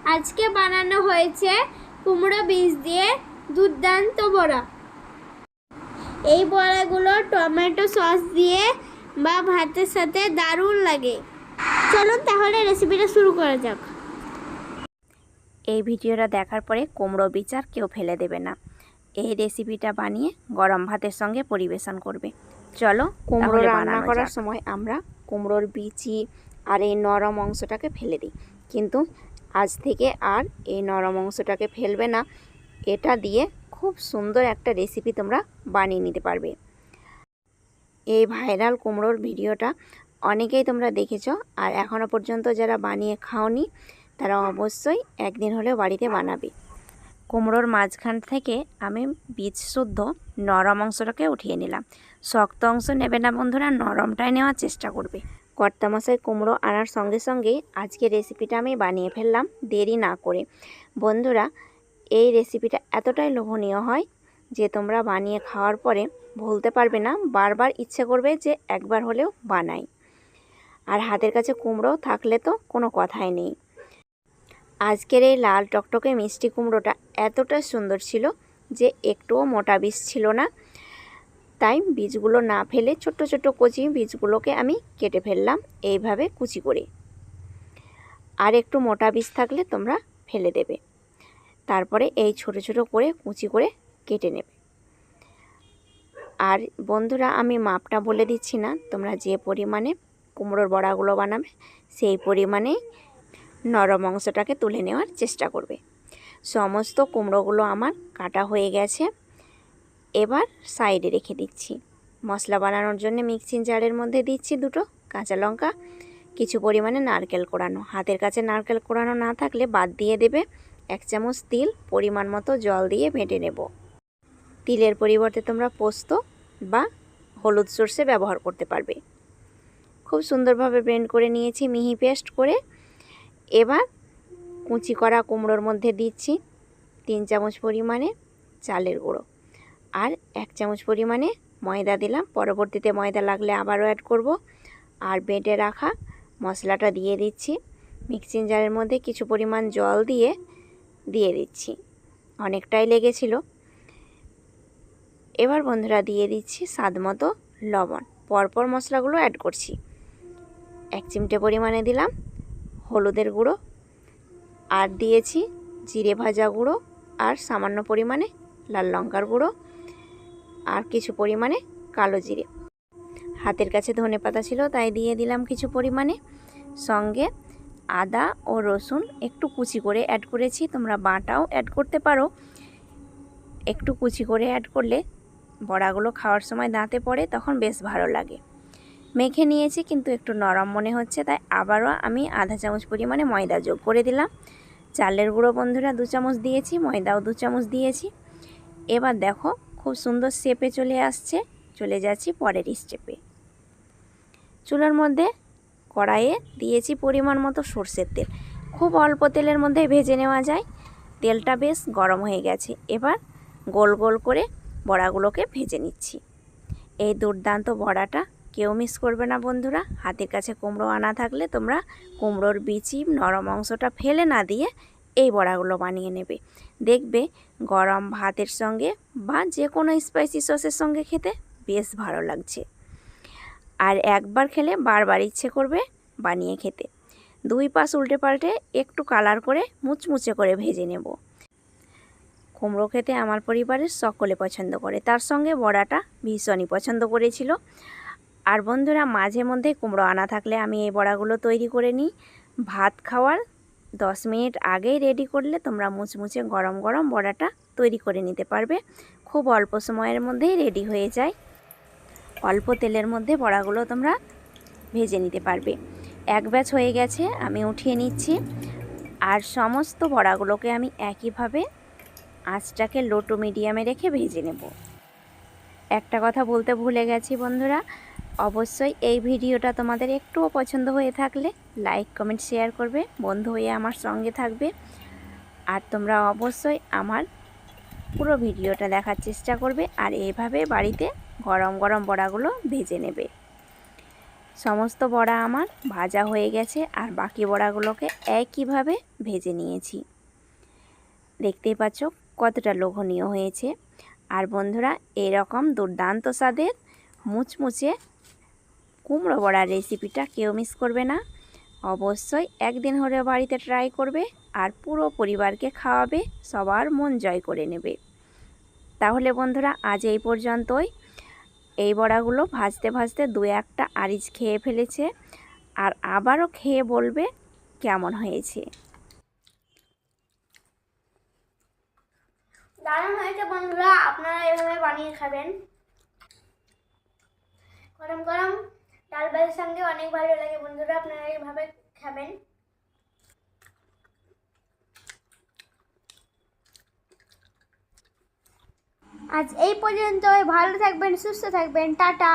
আজকে বানানো হয়েছে কুমড়ো বীজ দিয়ে দুর্দান্ত বড়া। এই বড়াগুলো টমেটো সস দিয়ে বা ভাতের সাথে দারুণ লাগে। চলুন তাহলে রেসিপিটা শুরু করা যাক। এই ভিডিওটা দেখার পরে কুমড়ো বীজ আর কেউ ফেলে দেবে না। এই রেসিপিটা বানিয়ে গরম ভাতের সঙ্গে পরিবেশন করবে। চলো, কুমড়ো রান্না করার সময় আমরা কুমড়োর বিচি আর এই নরম অংশটাকে ফেলে দিই, কিন্তু আজ থেকে আর এই নরম অংশটাকে ফেলবে না। এটা দিয়ে খুব সুন্দর একটা রেসিপি তোমরা বানিয়ে নিতে পারবে। এই ভাইরাল কুমড়োর ভিডিওটা অনেকেই তোমরা দেখেছো, আর এখনও পর্যন্ত যারা বানিয়ে খাওনি তারা অবশ্যই একদিন হলেও বাড়িতে বানাবে। কুমড়োর মাঝখান থেকে আমি বীজ শুদ্ধ নরম অংশটাকে উঠিয়ে নিলাম। শক্ত অংশ নেবে না বন্ধুরা, নরমটাই নেওয়ার চেষ্টা করবে। কর্তামশাই কুমড়ো আনার সঙ্গে সঙ্গেই আজকে রেসিপিটা আমি বানিয়ে ফেললাম দেরি না করে। বন্ধুরা, এই রেসিপিটা এতটাই লোভনীয় হয় যে তোমরা বানিয়ে খাওয়ার পরে ভুলতে পারবে না, বারবার ইচ্ছে করবে যে একবার হলেও বানাই। আর হাতের কাছে কুমড়ো থাকলে তো কোনো কথাই নেই। আজকের এই লাল টকটকে মিষ্টি কুমড়োটা এতটা সুন্দর ছিল যে একটুও মোটা বীজ ছিল না। তাই বীজগুলো না ফেলে ছোট্ট ছোট্ট কচি বীজগুলোকে আমি কেটে ফেললাম এইভাবে কুচি করে। আর একটু মোটা বীজ থাকলে তোমরা ফেলে দেবে। তারপরে এই ছোট ছোট করে কুচি করে কেটে নেবে। আর বন্ধুরা, আমি মাপটা বলে দিচ্ছি না, তোমরা যে পরিমাণে কুমড়োর বড়াগুলো বানাবে সেই পরিমাণে নরম অংশটাকে তুলে নেওয়ার চেষ্টা করবে। সমস্ত কুমড়োগুলো আমার কাটা হয়ে গেছে। এবার সাইডে রেখে দিচ্ছি। মশলা বানানোর জন্য মিক্সিং জারের মধ্যে দিচ্ছি দুটো কাঁচা লঙ্কা, কিছু পরিমাণে নারকেল কোড়ানো। হাতের কাছে নারকেল কোড়ানো না থাকলে বাদ দিয়ে দেবে। 1 চামচ তিল, পরিমাণ মতো জল দিয়ে বেটে নেব। তিলের পরিবর্তে তোমরা পোস্ত বা হলুদ সর্ষে ব্যবহার করতে পারবে। খুব সুন্দরভাবে ব্লেন্ড করে নিয়েছি মিহি পেস্ট করে। এবার কুচি করা কুমড়োর মধ্যে দিচ্ছি 3 চামচ পরিমাণে চালের গুঁড়ো আর 1 চামচ পরিমাণে ময়দা দিলাম। পরবর্তীতে ময়দা লাগলে আবারও অ্যাড করব। আর বেটে রাখা মশলাটা দিয়ে দিচ্ছি। মিক্সিং জারের মধ্যে কিছু পরিমাণ জল দিয়ে দিচ্ছি, অনেকটাই লেগেছিল। এবার বন্ধুরা দিয়ে দিচ্ছি স্বাদ মতো লবণ। পরপর মশলাগুলো অ্যাড করছি। 1 চিমটে পরিমাণে দিলাম হলুদের গুঁড়ো, আর দিয়েছি জিরে ভাজা গুঁড়ো, আর সামান্য পরিমাণে লাল লঙ্কার গুঁড়ো, আর কিছু পরিমাণে কালো জিরে। হাতের কাছে ধনেপাতা ছিল তাই দিয়ে দিলাম কিছু পরিমাণে। সঙ্গে আদা ও রসুন একটু কুচি করে অ্যাড করেছি, তোমরা বাটাও অ্যাড করতে পারো। একটু কুচি করে অ্যাড করলে বড়াগুলো খাওয়ার সময় দাঁতে পড়ে, তখন বেশ ভালো লাগে। মেখে নিয়েছি কিন্তু একটু নরম মনে হচ্ছে, তাই আবারও আমি আধা চামচ পরিমাণে ময়দা যোগ করে দিলাম। চালের গুঁড়ো বন্ধুরা 2 চামচ দিয়েছি, ময়দাও 2 চামচ দিয়েছি। এবার দেখো খুব সুন্দর শেপে চলে যাচ্ছি পরের স্টেপে। চুলার মধ্যে কড়াইয়ে দিয়েছি পরিমাণ মতো সরষের তেল। খুব অল্প তেলের মধ্যে ভেজে নেওয়া যায়। তেলটা বেশ গরম হয়ে গেছে। এবার গোল গোল করে বড়াগুলোকে ভেজে নিচ্ছি। এই দুর্দান্ত বড়াটা কেউ মিস করবে না বন্ধুরা। হাতের কাছে কুমড়ো আনা থাকলে তোমরা কুমড়োর বিচি নরম অংশটা ফেলে না দিয়ে এই বড়াগুলো বানিয়ে নেবে। দেখবে গরম ভাতের সঙ্গে বা যে কোনো স্পাইসি সসের সঙ্গে খেতে বেশ ভালো লাগছে। আর একবার খেলে বারবার ইচ্ছে করবে বানিয়ে খেতে। 2 পাশ উল্টে পাল্টে একটু কালার করে মুচমুচে করে ভেজে নেব। কুমড়ো খেতে আমার পরিবারের সকলে পছন্দ করে, তার সঙ্গে বড়াটা ভীষণই পছন্দ করেছিল। আর বন্ধুরা, মাঝে মধ্যে কুমড়ো আনা থাকলে আমি এই বড়াগুলো তৈরি করে নিই। ভাত খাওয়ার 10 মিনিট আগেই রেডি করলে তোমরা মুচমুচে গরম গরম বড়াটা তৈরি করে নিতে পারবে। খুব অল্প সময়ের মধ্যেই রেডি হয়ে যায়। অল্প তেলের মধ্যে বড়াগুলো তোমরা ভেজে নিতে পারবে। এক ব্যাচ হয়ে গেছে, আমি উঠিয়ে নিচ্ছি। আর সমস্ত বড়াগুলোকে আমি একইভাবে আঁচটাকে লো টু মিডিয়ামে রেখে ভেজে নেব। একটা কথা বলতে ভুলে গেছি বন্ধুরা, অবশ্যই এই ভিডিওটা তোমাদের একটুও পছন্দ হয়ে থাকলে লাইক কমেন্ট শেয়ার করবে, বন্ধু হয়ে আমার সঙ্গে থাকবে। আর তোমরা অবশ্যই আমার পুরো ভিডিওটা দেখার চেষ্টা করবে আর এইভাবে বাড়িতে গরম গরম বড়াগুলো ভেজে নেবে। সমস্ত বড়া আমার ভাজা হয়ে গেছে আর বাকি বড়াগুলোকে একইভাবে ভেজে নিয়েছি। দেখতেই পাচ্ছ কতটা লোভনীয় হয়েছে। আর বন্ধুরা, এরকম দুর্দান্ত স্বাদের মুচমুচে কুমড়ো বড়ার রেসিপিটা কেউ মিস করবে না। অবশ্যই একদিন হলেও বাড়িতে ট্রাই করবে আর পুরো পরিবারকে খাওয়াবে, সবার মন জয় করে নেবে। তাহলে বন্ধুরা, আজ এই পর্যন্তই। এই বড়াগুলো ভাজতে ভাজতে দু একটা আরিচ খেয়ে ফেলেছে, আর আবারও খেয়ে বলবে কেমন হয়েছে। দারুণ হয়েছে বন্ধুরা, আপনারা এভাবে বানিয়ে খাবেন। গরম গরম ডাল ভাতের সঙ্গে অনেক ভালো লাগে বন্ধুরা, আপনারা এইভাবে খাবেন। আজ এই পর্যন্তই। ভালো থাকবেন, সুস্থ থাকবেন, টাটা।